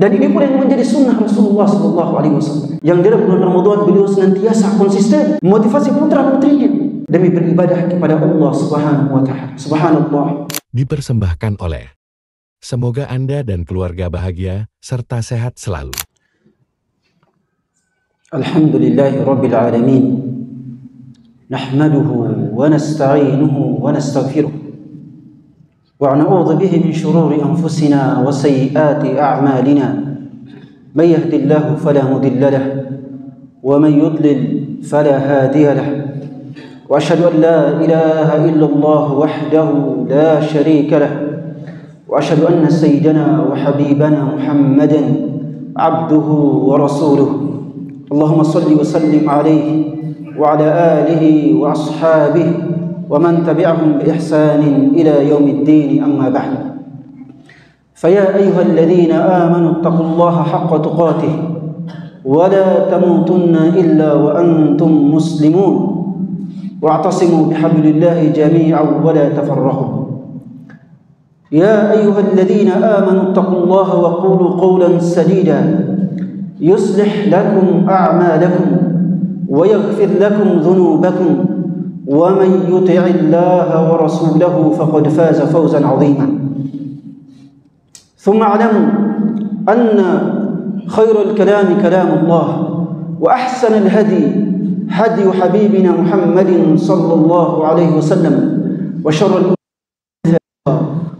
Dan ini pun yang menjadi sunnah Rasulullah SAW, yang dalam bulan Ramadan beliau senantiasa konsisten memotivasi putra-putrinya demi beribadah kepada Allah Subhanahu wa Ta'ala. Subhanallah. Dipersembahkan oleh semoga Anda dan keluarga bahagia serta sehat selalu. Alhamdulillahi Rabbil Alamin. Nahmaduhu wa nasta'inuhu wa nastaghfiruh. ونعوذ به من شرور أنفسنا وسيئات أعمالنا من يهد الله فلا مضل له ومن يضلل فلا هادي له وأشهد أن لا إله إلا الله وحده لا شريك له وأشهد أن سيدنا وحبيبنا محمدا عبده ورسوله اللهم صل وسلم عليه وعلى آله وأصحابه ومن تبعهم بإحسان إلى يوم الدين أما بعد فيا أيها الذين آمنوا اتقوا الله حق تقاته ولا تموتن إلا وأنتم مسلمون واعتصموا بحبل الله جميعا ولا تفرقوا يا أيها الذين آمنوا اتقوا الله وقولوا قولا سديدا يصلح لكم أعمالكم ويغفر لكم ذنوبكم ومن يطع الله ورسوله فقد فاز فوزا عظيما ثم اعلموا أن خير الكلام كلام الله وأحسن الهدي هدي حبيبنا محمد صلى الله عليه وسلم وشر الأمور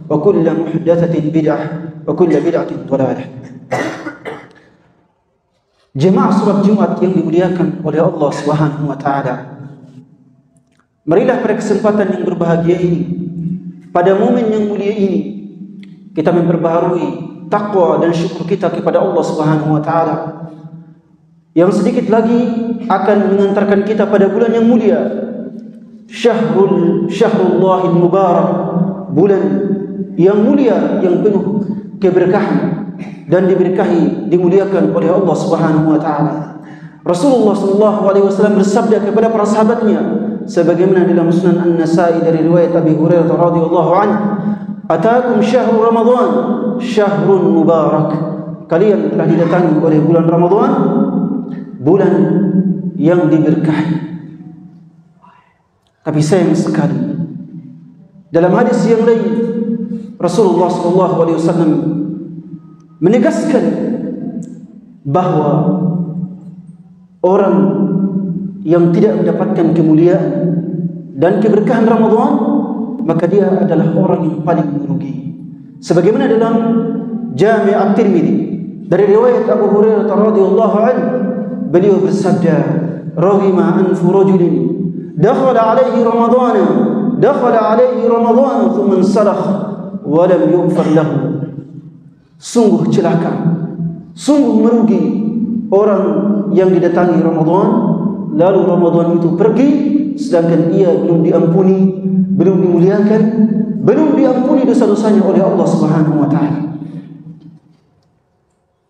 وكل محدثة بدعة وكل بدعة ضلالة. Jemaah salat Jumat yang dimuliakan oleh Allah Subhanahu wa Ta'ala, marilah pada kesempatan yang berbahagia ini, pada momen yang mulia ini, kita memperbaharui takwa dan syukur kita kepada Allah Subhanahu wa Ta'ala yang sedikit lagi akan mengantarkan kita pada bulan yang mulia, Syahrullahil Mubarak, bulan yang mulia yang penuh keberkahan dan diberkahi, dimuliakan oleh Allah Subhanahu wa Ta'ala. Rasulullah SAW bersabda kepada para sahabatnya sebagaimana dalam Musnad An-Nasa'i dari riwayat Abi Hurairah radhiyallahu anhu, "Ataakum syahrul Ramadan, syahrun mubarak." Kalian telah didatangi oleh bulan Ramadan, bulan yang diberkahi. Tapi sayang sekali, dalam hadis yang lain Rasulullah SAW menegaskan bahwa orang yang tidak mendapatkan kemuliaan dan keberkahan Ramadan, maka dia adalah orang yang paling merugi. Sebagaimana dalam Jami' At-Tirmidzi dari riwayat Abu Hurairah radhiyallahu anhu, beliau bersabda, "Raghima anfu rajulin dakhala alaihi Ramadan thumma insalakh wa lam yughfar lahu." Sungguh celaka, sungguh merugi orang yang didatangi Ramadan, lalu Ramadan itu pergi sedangkan ia belum diampuni, belum dimuliakan, belum diampuni dosa-dosanya oleh Allah Subhanahu wa Ta'ala.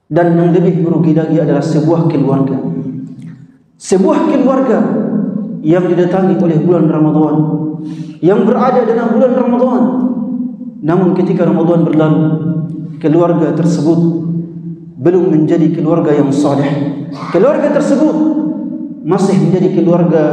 Dan yang lebih merugi lagi adalah sebuah keluarga yang didatangi oleh bulan Ramadan, yang berada dalam bulan Ramadan, namun ketika Ramadan berlalu, keluarga tersebut belum menjadi keluarga yang saleh. Keluarga tersebut masih menjadi keluarga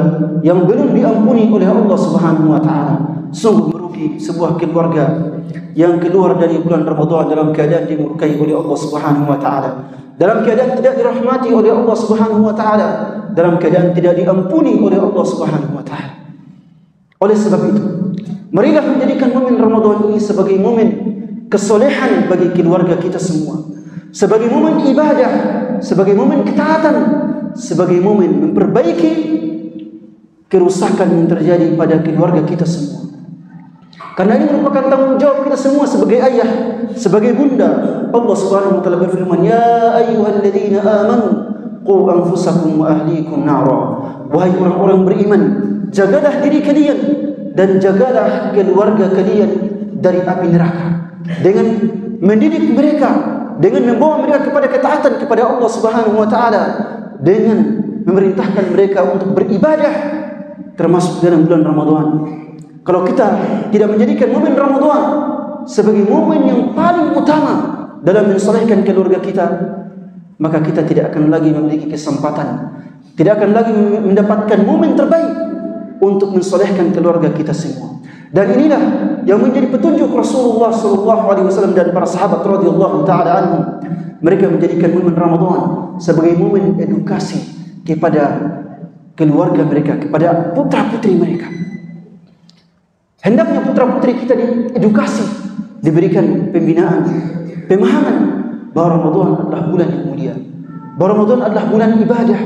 yang belum diampuni oleh Allah Subhanahu wa Ta'ala. Sungguh merugi sebuah keluarga yang keluar dari bulan Ramadan dalam keadaan dimurkai oleh Allah Subhanahu wa Ta'ala, dalam keadaan tidak dirahmati oleh Allah Subhanahu wa Ta'ala, dalam keadaan tidak diampuni oleh Allah Subhanahu wa Ta'ala. Oleh sebab itu, marilah menjadikan momen Ramadan ini sebagai momen kesolehan bagi keluarga kita semua, sebagai momen ibadah, sebagai momen ketaatan, sebagai momen memperbaiki kerusakan yang terjadi pada keluarga kita semua. Karena ini merupakan tanggung jawab kita semua sebagai ayah, sebagai bunda. Allah Subhanahu wa Ta'ala berfirman, "Ya ayyuhalladzina amanu qu anfusakum wa ahlikum nara." Wahai orang-orang beriman, jagalah diri kalian dan jagalah keluarga kalian dari api neraka, dengan mendidik mereka, dengan membawa mereka kepada ketaatan kepada Allah Subhanahu wa Ta'ala, dengan memerintahkan mereka untuk beribadah termasuk dalam bulan Ramadan. Kalau kita tidak menjadikan momen Ramadan sebagai momen yang paling utama dalam mensolehkan keluarga kita, maka kita tidak akan lagi memiliki kesempatan, tidak akan lagi mendapatkan momen terbaik untuk mensolehkan keluarga kita semua. Dan inilah yang menjadi petunjuk Rasulullah SAW dan para sahabat radhiyallahu taala anhum. Mereka menjadikan momen Ramadan sebagai momen edukasi kepada keluarga mereka, kepada putra-putri mereka. Hendaknya putra-putri kita diedukasi, diberikan pembinaan, pemahaman bahwa Ramadan adalah bulan yang mulia, bahwa Ramadan adalah bulan ibadah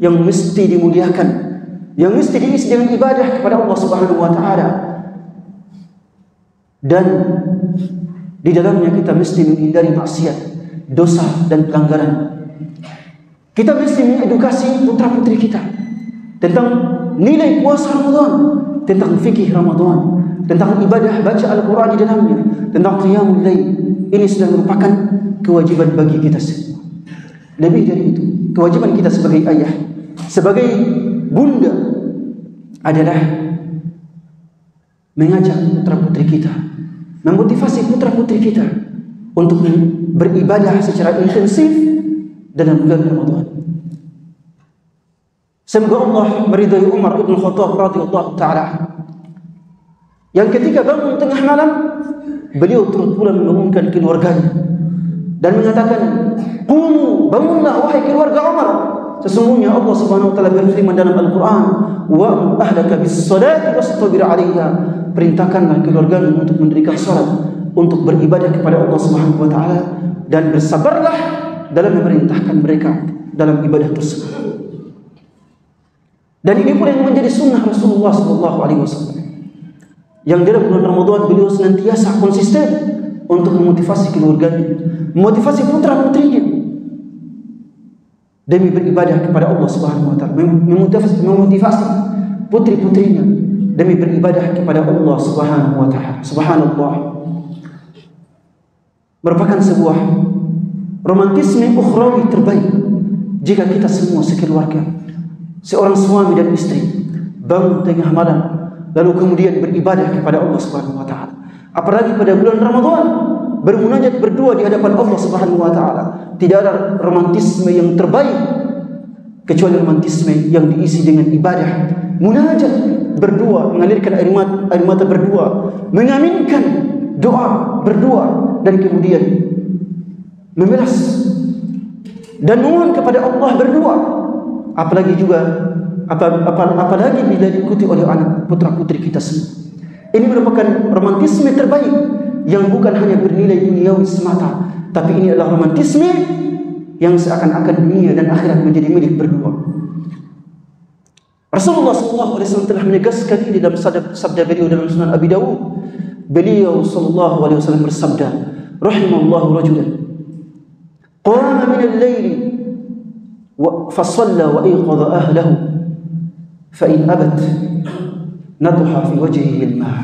yang mesti dimuliakan, yang mesti diisi dengan ibadah kepada Allah Subhanahu wa taala. Dan di dalamnya kita mesti menghindari maksiat, dosa dan pelanggaran. Kita mesti mengedukasi putra-putri kita tentang nilai puasa Ramadan, tentang fikih Ramadan, tentang ibadah baca Al-Quran di dalamnya, tentang qiyamul lail. Ini sudah merupakan kewajiban bagi kita semua. Lebih dari itu, kewajiban kita sebagai ayah, sebagai bunda adalah mengajak putra-putri kita, memotivasi putra-putri kita untuk beribadah secara intensif dalam bulan Ramadan. Semoga Allah meridai Umar ibn Khattab radhiyallahu taala, yang ketika bangun tengah malam, beliau turut pula membangunkan keluarganya dan mengatakan, "Qumu, bangunlah wahai keluarga Umar. Sesungguhnya Allah Subhanahu wa taala berfirman dalam Al-Qur'an, wa ahlaka bis-salati wastabir 'alaiha." Perintahkanlah keluargamu untuk mendirikan salat, untuk beribadah kepada Allah Subhanahu wa taala, dan bersabarlah dalam memerintahkan mereka dalam ibadah tersebut. Dan ini pula yang menjadi sunnah Rasulullah SAW, yang dalam bulan Ramadan beliau senantiasa konsisten untuk memotivasi keluarganya, memotivasi putra-putrinya demi beribadah kepada Allah Subhanahu wa taala, memotivasi putri-putrinya demi beribadah kepada Allah Subhanahu wa taala. Subhanallah, merupakan sebuah romantisme ukhrawi terbaik jika kita semua sekeluarga, seorang suami dan istri, bangun tengah malam lalu kemudian beribadah kepada Allah Subhanahu wa taala. Apalagi pada bulan Ramadan, bermunajat berdua di hadapan Allah Subhanahu wa taala. Tidak ada romantisme yang terbaik kecuali romantisme yang diisi dengan ibadah, munajat berdua, mengalirkan air mata berdua, mengaminkan doa berdua, dan kemudian memelas dan mohon kepada Allah berdua. Apalagi bila diikuti oleh anak putra-putri kita semua. Ini merupakan romantisme terbaik yang bukan hanya bernilai duniawi semata, tapi ini adalah romantisme yang seakan-akan dunia dan akhirat menjadi milik berdua. Rasulullah SAW telah menegaskan ini dalam sabda beliau dalam Sunan Abi Dawud. Beliau SAW bersabda, "Rahimallahu rajulan qama min al-laili فصلى وأيقظ أهله فإن أبت نضح في وجهه الماء."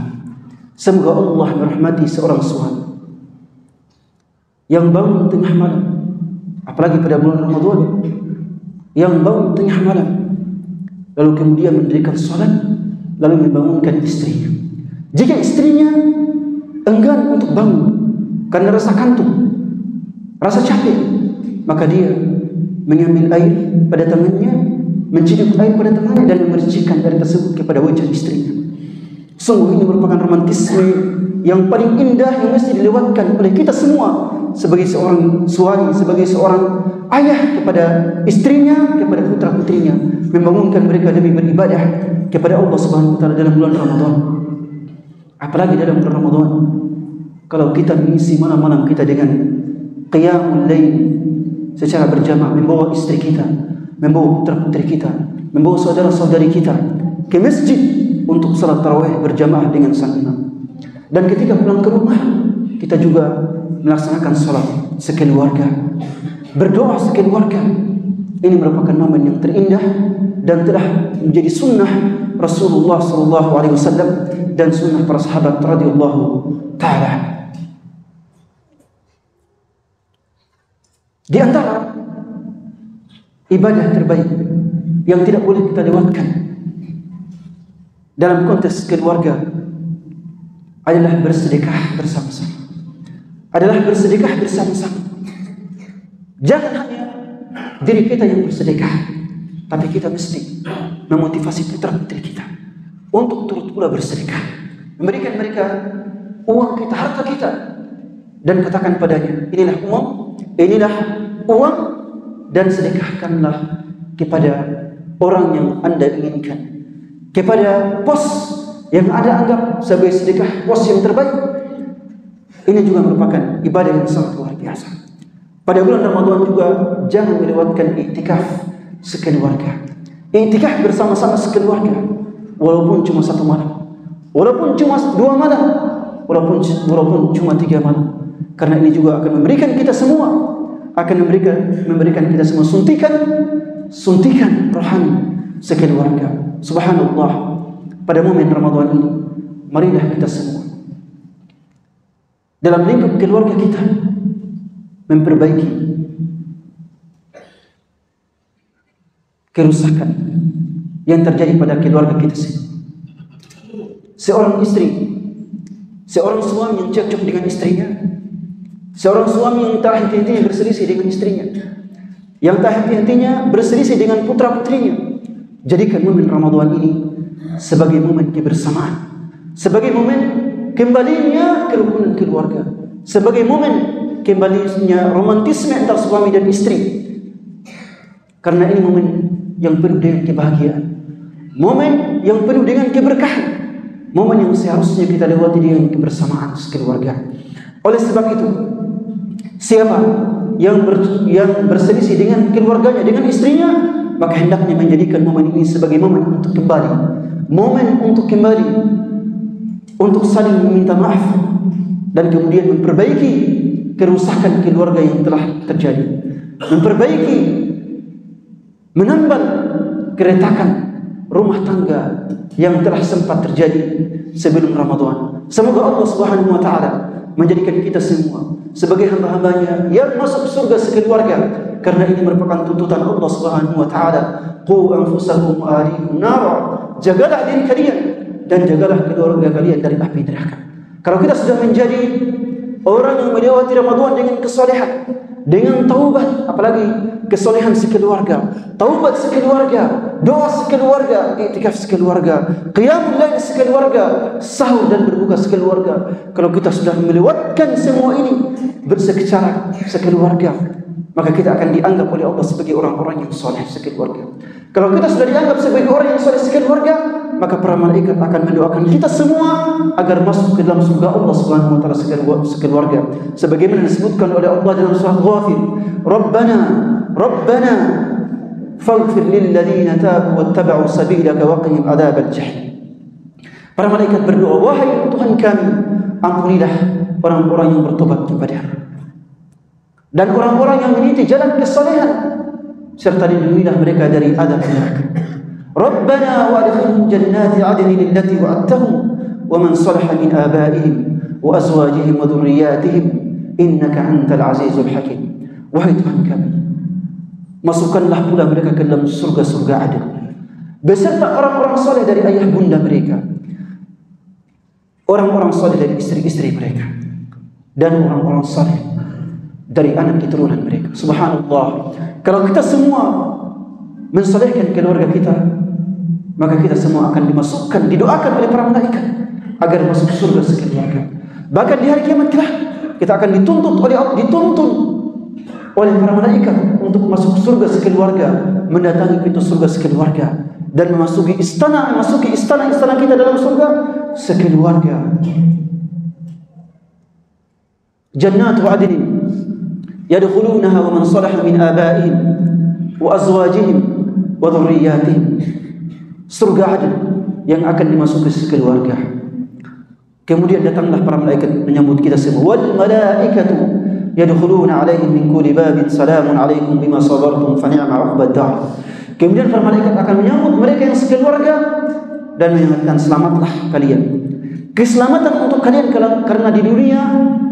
Semoga Allah merahmati seorang suami yang bangun tengah malam, apalagi pada bulan Ramadan, yang bangun tengah malam lalu kemudian mendirikan salat, lalu membangunkan istrinya. Jika istrinya enggan untuk bangun karena rasa kantuk, rasa capek, maka dia mengambil air pada tangannya, menciduk air pada tangannya dan memercikkan air tersebut kepada wajah istrinya. Sungguh ini merupakan romantisme yang paling indah yang mesti dilewatkan oleh kita semua sebagai seorang suami, sebagai seorang ayah kepada istrinya, kepada putra-putrinya, membangunkan mereka demi beribadah kepada Allah Subhanahu wa taala dalam bulan Ramadan. Apalagi dalam bulan Ramadan, kalau kita mengisi malam-malam kita dengan qiyamul lail secara berjamaah, membawa istri kita, membawa putra-putri kita, membawa saudara-saudari kita ke masjid untuk salat tarawih berjamaah dengan sang imam. Dan ketika pulang ke rumah, kita juga melaksanakan salat sekeluarga, berdoa sekeluarga. Ini merupakan momen yang terindah dan telah menjadi sunnah Rasulullah SAW dan sunnah para sahabat radhiyallahu taala. Di antara ibadah terbaik yang tidak boleh kita lewatkan dalam konteks keluarga adalah bersedekah bersama-sama, adalah bersedekah bersama-sama. Jangan hanya diri kita yang bersedekah, tapi kita mesti memotivasi putra-putri kita untuk turut pula bersedekah, memberikan mereka uang kita, harta kita, dan katakan padanya, inilah uang, dan sedekahkanlah kepada orang yang Anda inginkan, kepada pos yang Anda anggap sebagai sedekah pos yang terbaik. Ini juga merupakan ibadah yang sangat luar biasa. Pada bulan Ramadan juga jangan melewatkan iktikaf sekeluarga. Iktikaf bersama-sama sekeluarga, walaupun cuma 1 malam, walaupun cuma 2 malam, walaupun cuma 3 malam. Karena ini juga akan memberikan kita semua, memberikan kita semua suntikan rohani sekeluarga. Subhanallah, pada momen Ramadan ini, marilah kita semua dalam lingkup keluarga kita memperbaiki kerusakan yang terjadi pada keluarga kita sendiri. Seorang istri, seorang suami yang cekcok dengan istrinya, seorang suami yang tak henti-hentinya berselisih dengan istrinya, yang tak henti-hentinya berselisih dengan putra-putrinya. Jadikan momen Ramadan ini sebagai momen kebersamaan, sebagai momen kembalinya kerukunan keluarga, sebagai momen kembalinya romantisme antara suami dan istri. Karena ini momen yang penuh dengan kebahagiaan, momen yang penuh dengan keberkahan, momen yang seharusnya kita lewati dengan kebersamaan sekeluarga. Oleh sebab itu, siapa yang berselisih dengan keluarganya, dengan istrinya, maka hendaknya menjadikan momen ini sebagai momen untuk kembali, untuk saling meminta maaf, dan kemudian memperbaiki kerusakan keluarga yang telah terjadi, menambal keretakan rumah tangga yang telah sempat terjadi sebelum Ramadan. Semoga Allah Subhanahu wa taala menjadikan kita semua sebagai hamba-hambanya yang masuk surga sekeluarga, karena ini merupakan tuntutan Allah Subhanahu wa taala. Qu anfusakum wa ahlikum nara, jagalah diri kalian dan jagalah keluarga kalian dari api neraka. Kalau kita sudah menjadi orang yang melewati Ramadan dengan kesalehan, dengan taubat, apalagi kesolehan sekeluarga, taubat sekeluarga, doa sekeluarga, iktikaf sekeluarga, qiyamul lail sekeluarga, sahur dan berbuka sekeluarga. Kalau kita sudah melewatkan semua ini bersecara sekeluarga, maka kita akan dianggap oleh Allah sebagai orang-orang yang soleh sekeluarga. Kalau kita sudah dianggap sebagai orang yang soleh sekeluarga, maka para malaikat akan mendoakan kita semua agar masuk ke dalam surga Allah Subhanahu wa taala sekeluarga. Sebagaimana disebutkan oleh Allah dalam surah Ghafir, Rabbana faghfir lil ladzina tabu wattaba'u sabilaka wa qihim adzabal jahim. Para malaikat berdoa, wahai Tuhan kami, ampunilah orang-orang yang bertobat kepada-Mu dan orang-orang yang meniti jalan kesalehan, serta lindungilah mereka dari azab neraka. Rabbana wa'adkhilhum jannati 'adnin allati wa'adtahum wa man salaha min abaihim wa azwajihim wa dhurriyyatihim innaka antal azizul hakim. Wahai Tuhan kami, masukkanlah pula mereka ke dalam surga-surga adil beserta orang-orang saleh dari ayah bunda mereka, orang-orang saleh dari istri-istri mereka, dan orang-orang saleh dari anak keturunan mereka. Subhanallah, kalau kita semua mensalehkan keluarga kita, maka kita semua akan dimasukkan, didoakan oleh para malaikat agar masuk surga sekeluarga. Bahkan di hari kiamat kelak kita akan dituntun oleh para malaikat untuk masuk surga sekeluarga, mendatangi pintu surga sekeluarga, dan memasuki istana kita dalam surga sekeluarga. Jannatu 'adnin yadkhulunaha wa man salaha min abaihim wa azwajihim wa dhurriyyatihim. Surga adil yang akan dimasuki sekeluarga. Kemudian datanglah para malaikat menyambut kita semua. Wal malaikatu yadkhuluna 'alaihim min kulli babin salamun 'alaikum bima sabartum fa ni'ma 'uqbad dar. Kemudian para malaikat akan menyambut mereka yang sekeluarga dan menyatakan, selamatlah kalian. Keselamatan untuk kalian karena di dunia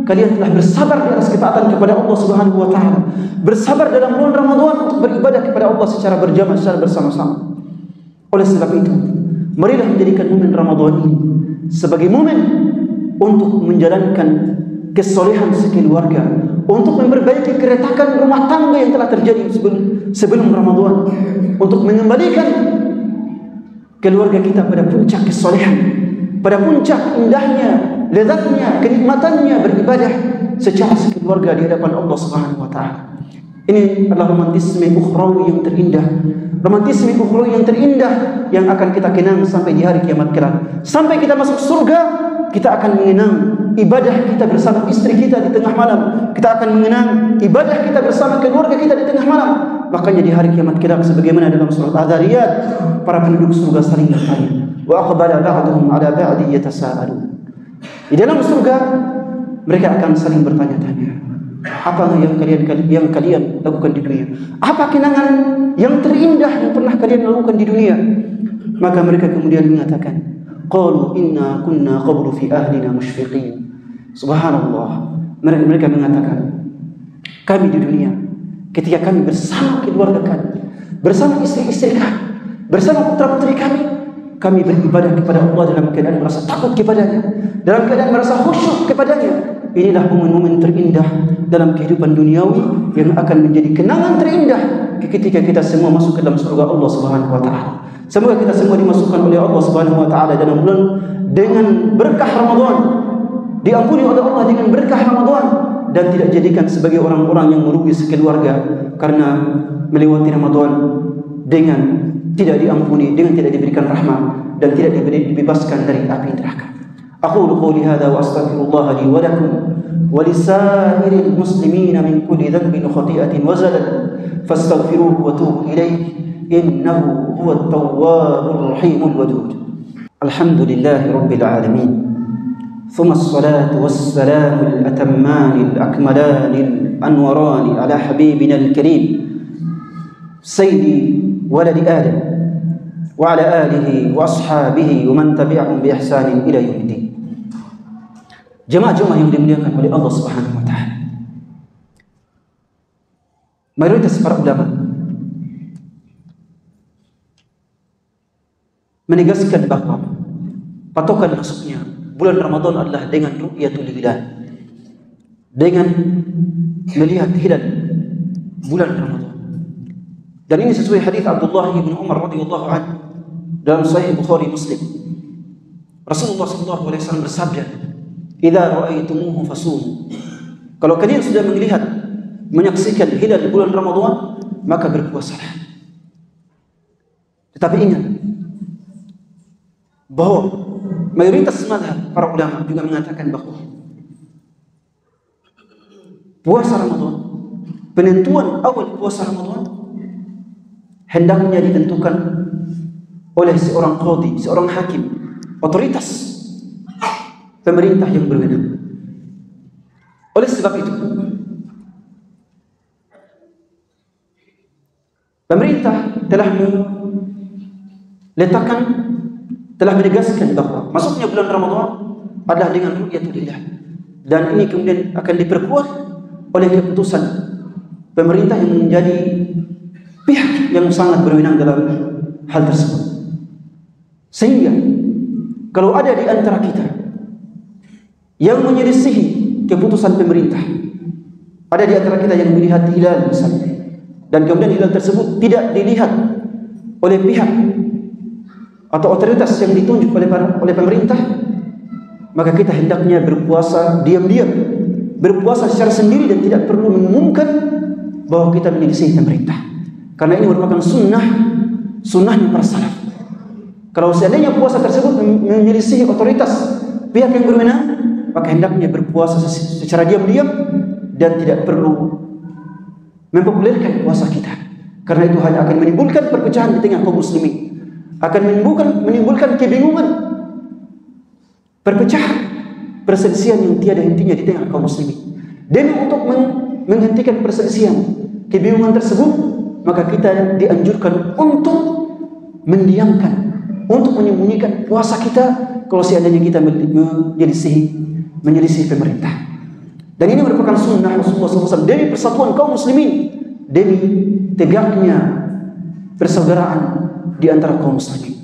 kalian telah bersabar di atas ketaatan kepada Allah Subhanahu wa taala, bersabar dalam bulan Ramadan untuk beribadah kepada Allah secara berjamaah, secara bersama-sama. Oleh sebab itu, marilah menjadikan momen Ramadan ini sebagai momen untuk menjalankan kesolehan sekeluarga, untuk memperbaiki keretakan rumah tangga yang telah terjadi sebelum Ramadan, untuk mengembalikan keluarga kita pada puncak kesolehan, pada puncak indahnya, lezatnya, kenikmatannya beribadah secara sekeluarga di hadapan Allah Subhanahu wa taala. Ini adalah romantisme ukhrawi yang terindah, romantisme ukhrawi yang terindah yang akan kita kenang sampai di hari kiamat kelak. Sampai kita masuk surga, kita akan mengenang ibadah kita bersama istri kita di tengah malam. Kita akan mengenang ibadah kita bersama keluarga kita di tengah malam. Makanya di hari kiamat kelak, sebagaimana dalam surat Az-Zariyat, para penduduk surga saling bertanya, wa aqbala ba'duhum 'ala ba'di yatasaalun. Di dalam surga mereka akan saling bertanya-tanya, apa yang kalian lakukan di dunia? Apa kenangan yang terindah yang pernah kalian lakukan di dunia? Maka mereka kemudian mengatakan, qalu inna kunna qablu fi ahlina musyfiqin. Subhanallah. Mereka mengatakan, kami di dunia ketika kami bersama keluarga kami, bersama istri-istri kami, bersama putra-putri kami beribadah kepada Allah dalam keadaan merasa takut kepadanya, dalam keadaan merasa khusyuk kepadanya. Inilah momen-momen terindah dalam kehidupan duniawi yang akan menjadi kenangan terindah ketika kita semua masuk ke dalam surga Allah Subhanahu wa taala. Semoga kita semua dimasukkan oleh Allah Subhanahu wa taala dalam bulan dengan berkah Ramadan, diampuni oleh Allah dengan berkah Ramadan, dan tidak jadikan sebagai orang-orang yang merugi sekeluarga karena melewati Ramadan dengan tidak diampuni, dengan tidak diberikan rahmat dan tidak dibebaskan dari api neraka. أقول قولي هذا وأستغفر الله لي ولكم ولسائر المسلمين من كل ذنب وخطيئة وزلل فاستغفروه وتوبوا إليه إنه هو التواب الرحيم الودود. الحمد لله رب العالمين، ثم الصلاة والسلام الأتمان الأكملان الأنوران على حبيبنا الكريم سيدي ولد آدم وعلى آله وأصحابه ومن تبعهم بإحسان إلى يوم الدين. Jemaah-jemaah yang dimuliakan oleh Allah Subhanahu wa taala, mayoritas para ulama menegaskan bahawa patokan masuknya bulan Ramadan adalah dengan ru'yatul hilal, dengan melihat hilal bulan Ramadan. Dan ini sesuai hadis Abdullah bin Umar radhiyallahu anhu dalam Sahih Bukhari Muslim. Rasulullah sallallahu alaihi wasallam bersabda, "Idza ra'aitumuhu fasumu." Kalau kalian sudah melihat, menyaksikan hilal bulan Ramadan, maka berpuasalah. Tetapi ingat bahwa mayoritas mazhab para ulama juga mengatakan bahwa puasa Ramadan, penentuan awal puasa Ramadan hendaknya ditentukan oleh seorang qadhi, seorang hakim, otoritas pemerintah yang berwenang. Oleh sebab itu, pemerintah telah meletakkan, telah menegaskan bahwa masuknya bulan Ramadan adalah dengan ru'yatul hilal, dan ini kemudian akan diperkuat oleh keputusan pemerintah yang menjadi pihak yang sangat berwenang dalam hal tersebut. Sehingga kalau ada di antara kita yang menyelisihi keputusan pemerintah, ada di antara kita yang melihat hilal misalnya, dan kemudian hilal tersebut tidak dilihat oleh pihak atau otoritas yang ditunjuk oleh pemerintah, maka kita hendaknya berpuasa diam-diam, berpuasa secara sendiri dan tidak perlu mengumumkan bahwa kita menyelisihi pemerintah. Karena ini merupakan sunnahnya para salaf. Kalau seandainya puasa tersebut menyelisihi otoritas pihak yang berwenang, maka hendaknya berpuasa secara diam-diam dan tidak perlu mempopulerkan puasa kita. Karena itu hanya akan menimbulkan perpecahan di tengah kaum muslimin, akan menimbulkan kebingungan, perpecahan, perselisihan yang tiada hentinya di tengah kaum muslimin. Dan untuk menghentikan perselisihan, kebingungan tersebut, maka kita dianjurkan untuk mendiamkan, untuk menyembunyikan puasa kita kalau seandainya kita menyelisih pemerintah. Dan ini merupakan sunnah Rasulullah SAW demi persatuan kaum muslimin, demi tegaknya persaudaraan di antara kaum muslimin.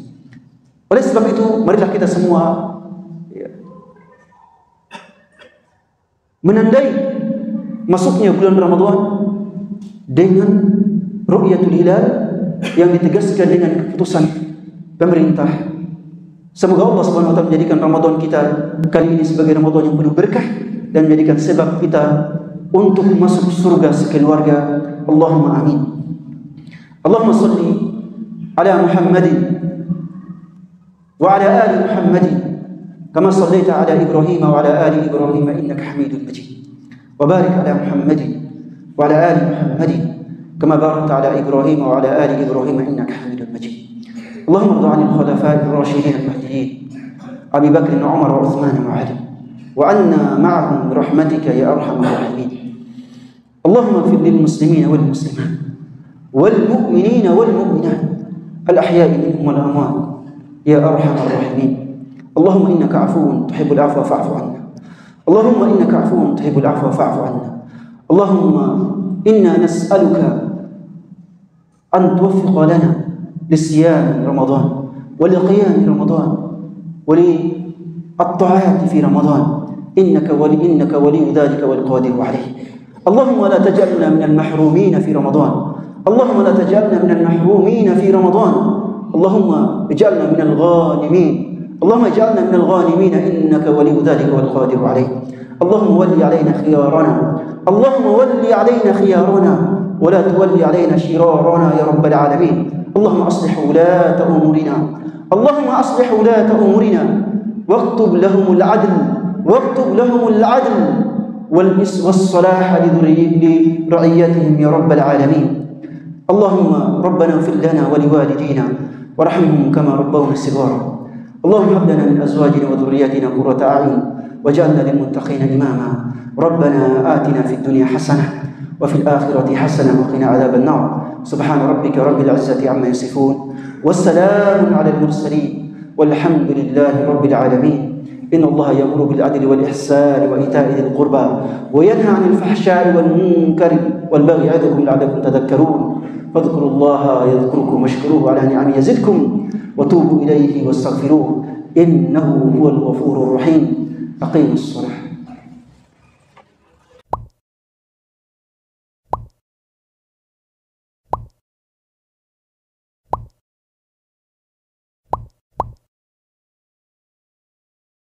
Oleh sebab itu, marilah kita semua menandai masuknya bulan Ramadan dengan ru'yatul hilal yang ditegaskan dengan keputusan pemerintah. Semoga Allah Subhanahu wa taala menjadikan Ramadan kita kali ini sebagai Ramadan yang penuh berkah dan menjadikan sebab kita untuk masuk surga sekeluarga. Allahumma amin. Allahumma salli ala Muhammadin wa ala ali Muhammadin kama sallaita ala Ibrahim wa ala ali Ibrahim innaka Hamidum Majid. Wa barik ala Muhammadin wa ala ali Muhammadin kama barakta ala Ibrahim wa ala ali Ibrahim innaka Hamidum Majid. اللهم ارض عن الخلفاء الراشدين المهديين أبي بكر وعمر وعثمان وعلي وعنا معهم برحمتك يا أرحم الراحمين. اللهم اغفر للمسلمين والمسلمات والمؤمنين والمؤمنات الأحياء منهم والأموات يا أرحم الراحمين. اللهم إنك عفو تحب العفو فاعف عنا. اللهم إنك عفو تحب العفو فاعف عنا. اللهم إنا نسألك أن توفق لنا لصيام رمضان ولقيام رمضان وللطاعات في رمضان إنك ولي ذلك والقادر عليه. اللهم لا تجعلنا من المحرومين في رمضان. اللهم لا تجعلنا من المحرومين في رمضان. اللهم اجعلنا من الغانمين. اللهم اجعلنا من الغانمين إنك ولي ذلك والقادر عليه. اللهم ولي علينا خيارنا. اللهم ولي علينا خيارنا ولا تولي علينا شرارنا يا رب العالمين. اللهم أصلح ولاة أمورنا. اللهم أصلح ولاة أمورنا واكتب لهم العدل والصلاح لرعيتهم يا رب العالمين. اللهم ربنا اغفر لنا ولوالدينا وارحمهم كما ربونا صغارا. اللهم هب لنا من أزواجنا وذرياتنا قرة أعين واجعلنا للمتقين إماما. ربنا آتنا في الدنيا حسنة وفي الآخرة حسنة وقنا عذاب النار. سبحان ربك رب العزة عما يصفون والسلام على المرسلين والحمد لله رب العالمين. إن الله يأمر بالعدل والإحسان وإيتاء ذي القربى وينهى عن الفحشاء والمنكر والبغي يعظكم لعلكم تذكرون. فاذكروا الله يذكركم واشكروه على نعمه يزدكم وتوبوا إليه واستغفروه إنه هو الغفور الرحيم. أقيموا الصلاة.